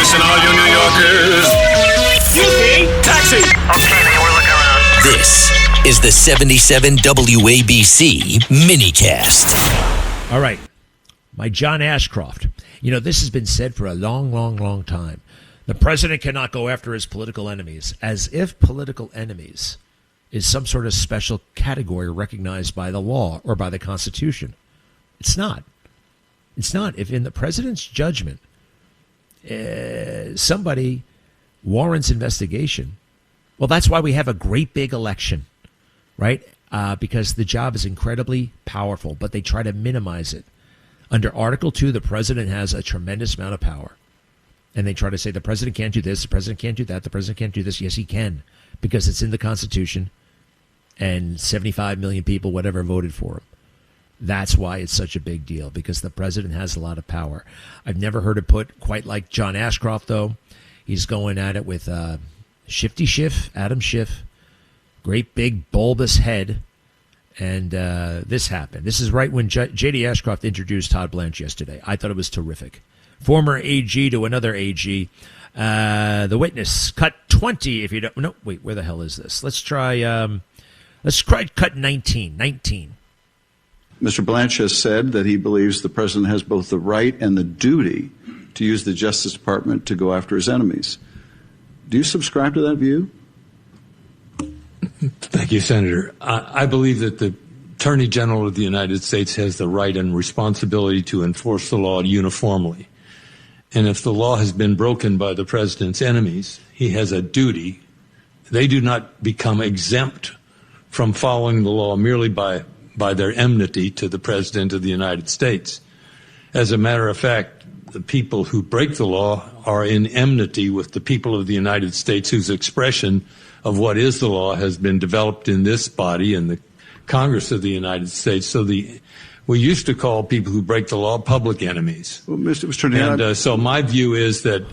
Listen, all you New Yorkers. Taxi! Okay, man, we're looking around. This is the 77 WABC minicast. All right. My John Ashcroft. You know, this has been said for a long time. The president cannot go after his political enemies, as if political enemies is some sort of special category recognized by the law or by the Constitution. It's not. It's not. If in the president's judgment, somebody warrants investigation, well, that's why we have a great big election, right? Because the job is incredibly powerful, but they try to minimize it. Under Article 2, the president has a tremendous amount of power. And they try to say the president can't do this, the president can't do that, the president can't do this. Yes, he can, because it's in the Constitution and 75 million people, whatever, voted for him. That's why it's such a big deal, because the president has a lot of power. I've never heard it put quite like John Ashcroft, though. He's going at it with Shifty Schiff, Adam Schiff, great big bulbous head. And this happened. This is right when J.D. Ashcroft introduced Todd Blanche yesterday. I thought it was terrific. Former AG to another AG. The witness, cut 20 if you don't. No, wait, where the hell is this? Let's try cut 19. 19. Mr. Blanche has said that he believes the president has both the right and the duty to use the Justice Department to go after his enemies. Do you subscribe to that view? Thank you, Senator. I believe that the Attorney General of the United States has the right and responsibility to enforce the law uniformly. And if the law has been broken by the president's enemies, he has a duty. They do not become exempt from following the law merely by their enmity to the president of the United States. As a matter of fact, the people who break the law are in enmity with the people of the United States, whose expression of what is the law has been developed in this body and the Congress of the United States. So we used to call people who break the law public enemies. Well, Mr. Attorney, so my view is that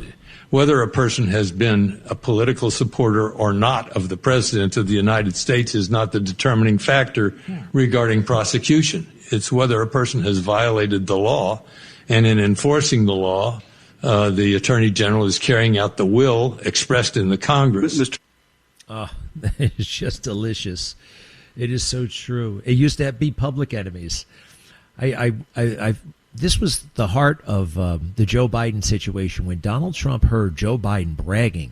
whether a person has been a political supporter or not of the president of the United States is not the determining factor regarding prosecution. It's whether a person has violated the law, and in enforcing the law, the Attorney General is carrying out the will expressed in the Congress. Oh, it's just delicious. It is so true. It used to be public enemies. This was the heart of the Joe Biden situation when Donald Trump heard Joe Biden bragging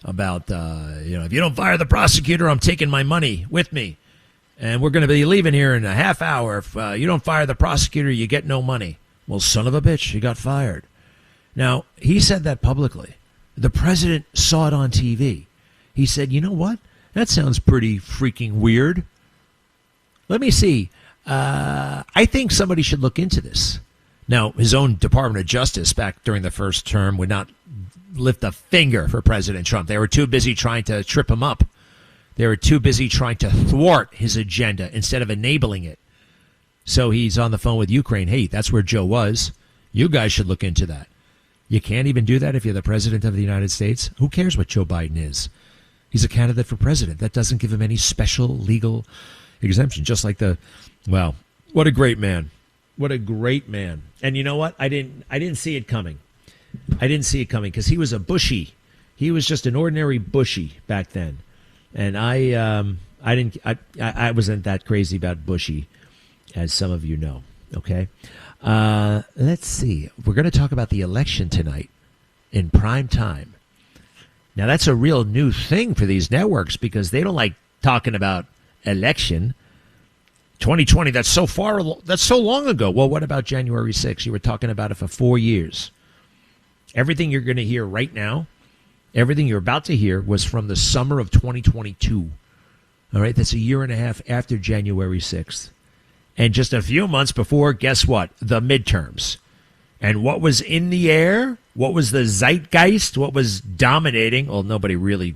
about, if you don't fire the prosecutor, I'm taking my money with me. And we're going to be leaving here in a half hour. If you don't fire the prosecutor, you get no money. Well, son of a bitch, he got fired. Now, he said that publicly. The president saw it on TV. He said, you know what? That sounds pretty freaking weird. Let me see. I think somebody should look into this. Now, his own Department of Justice back during the first term would not lift a finger for President Trump. They were too busy trying to trip him up. They were too busy trying to thwart his agenda instead of enabling it. So he's on the phone with Ukraine. Hey, that's where Joe was. You guys should look into that. You can't even do that if you're the president of the United States. Who cares what Joe Biden is? He's a candidate for president. That doesn't give him any special legal exemption. Just like what a great man. What a great man. And you know what? I didn't see it coming. I didn't see it coming because he was a Bushy. He was just an ordinary Bushy back then. And I wasn't that crazy about Bushy, as some of you know. Okay. Let's see. We're going to talk about the election tonight in prime time. Now, that's a real new thing for these networks because they don't like talking about election. 2020, that's so long ago. Well, what about January 6th? You were talking about it for 4 years. Everything you're going to hear right now, everything you're about to hear was from the summer of 2022. All right, that's a year and a half after January 6th. And just a few months before, guess what? The midterms. And what was in the air? What was the zeitgeist? What was dominating? Well, nobody really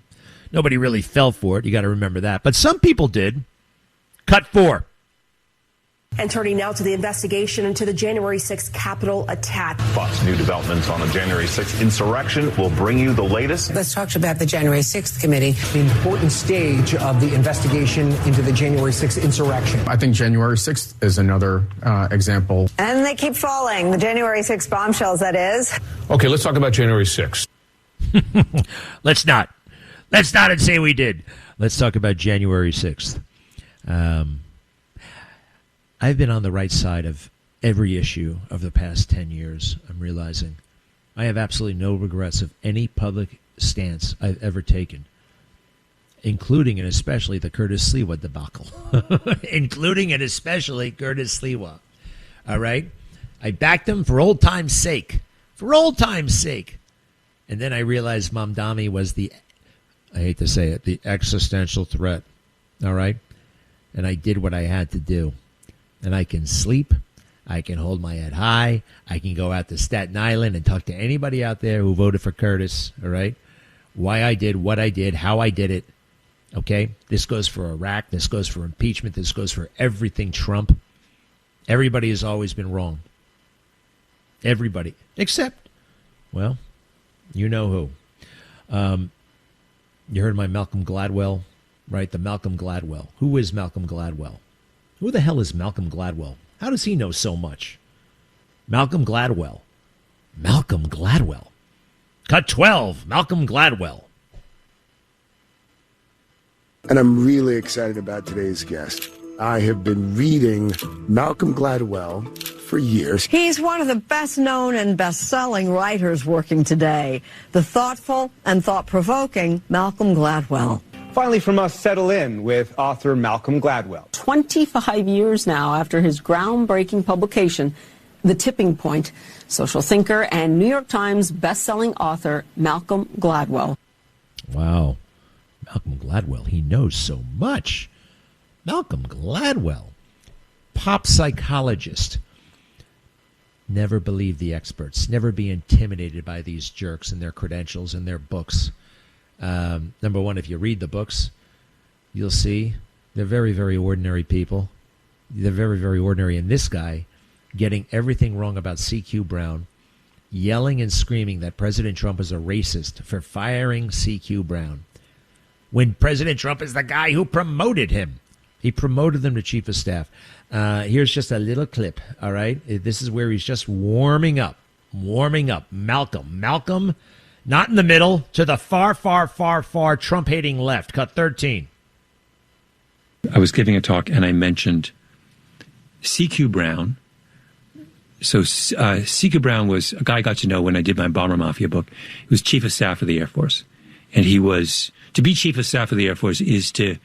fell for it. You got to remember that. But some people did. Cut 4. And turning now to the investigation into the January 6th Capitol attack. Fox New developments on the January 6th insurrection will bring you the latest. Let's talk about the January 6th committee. The important stage of the investigation into the January 6th insurrection. I think January 6th is another example. And they keep falling. The January 6th bombshells, that is. Okay, let's talk about January 6th. Let's not and say we did. Let's talk about January 6th. I've been on the right side of every issue of the past 10 years, I'm realizing. I have absolutely no regrets of any public stance I've ever taken, including and especially the Curtis Sliwa debacle. Including and especially Curtis Sliwa. All right? I backed him for old time's sake. For old time's sake. And then I realized Mamdani was I hate to say it, the existential threat. All right? And I did what I had to do. And I can sleep. I can hold my head high. I can go out to Staten Island and talk to anybody out there who voted for Curtis. All right? Why I did what I did, how I did it. Okay? This goes for Iraq. This goes for impeachment. This goes for everything Trump. Everybody has always been wrong. Everybody. Except, well, you know who. You heard my Malcolm Gladwell, right? The Malcolm Gladwell. Who is Malcolm Gladwell? Who the hell is Malcolm Gladwell? How does he know so much? Malcolm Gladwell. Malcolm Gladwell. Cut 12. Malcolm Gladwell. And I'm really excited about today's guest. I have been reading Malcolm Gladwell for years. He's one of the best-known and best-selling writers working today. The thoughtful and thought-provoking Malcolm Gladwell. Finally from us, settle in with author Malcolm Gladwell. 25 years now after his groundbreaking publication, The Tipping Point, social thinker and New York Times best-selling author Malcolm Gladwell. Wow. Malcolm Gladwell, he knows so much. Malcolm Gladwell, pop psychologist. Never believe the experts. Never be intimidated by these jerks and their credentials and their books. Number one, if you read the books, you'll see they're very, very ordinary people. They're very, very ordinary. And this guy getting everything wrong about CQ Brown, yelling and screaming that President Trump is a racist for firing CQ Brown, when President Trump is the guy who promoted him. He promoted them to chief of staff. Here's just a little clip, all right? This is where he's just warming up. Malcolm, not in the middle, to the far, far, far, far Trump-hating left. Cut 13. I was giving a talk, and I mentioned CQ Brown. So CQ Brown was a guy I got to know when I did my Bomber Mafia book. He was chief of staff of the Air Force. And he was, to be chief of staff of the Air Force is to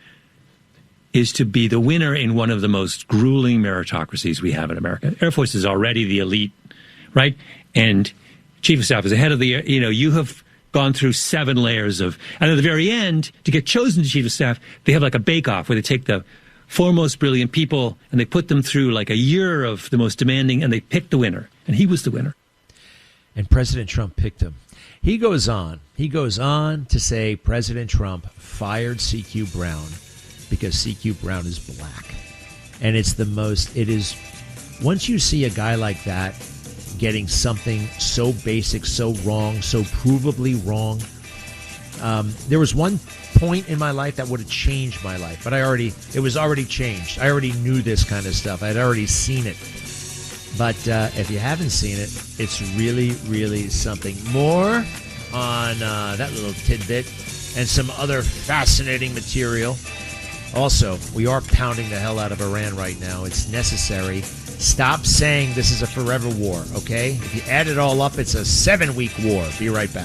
be the winner in one of the most grueling meritocracies we have in America. Air Force is already the elite, right? And chief of staff is the head of the, you have gone through 7 layers of, and at the very end, to get chosen to chief of staff, they have like a bake-off where they take the foremost brilliant people and they put them through like a year of the most demanding, and they pick the winner. And he was the winner. And President Trump picked him. He goes on to say President Trump fired CQ Brown because CQ Brown is black. And once you see a guy like that getting something so basic, so wrong, so provably wrong, there was one point in my life that would have changed my life, but it was already changed. I already knew this kind of stuff. I'd already seen it. But if you haven't seen it, it's really, really something. More on that little tidbit and some other fascinating material. Also, we are pounding the hell out of Iran right now. It's necessary. Stop saying this is a forever war, okay? If you add it all up, it's a 7-week war. Be right back.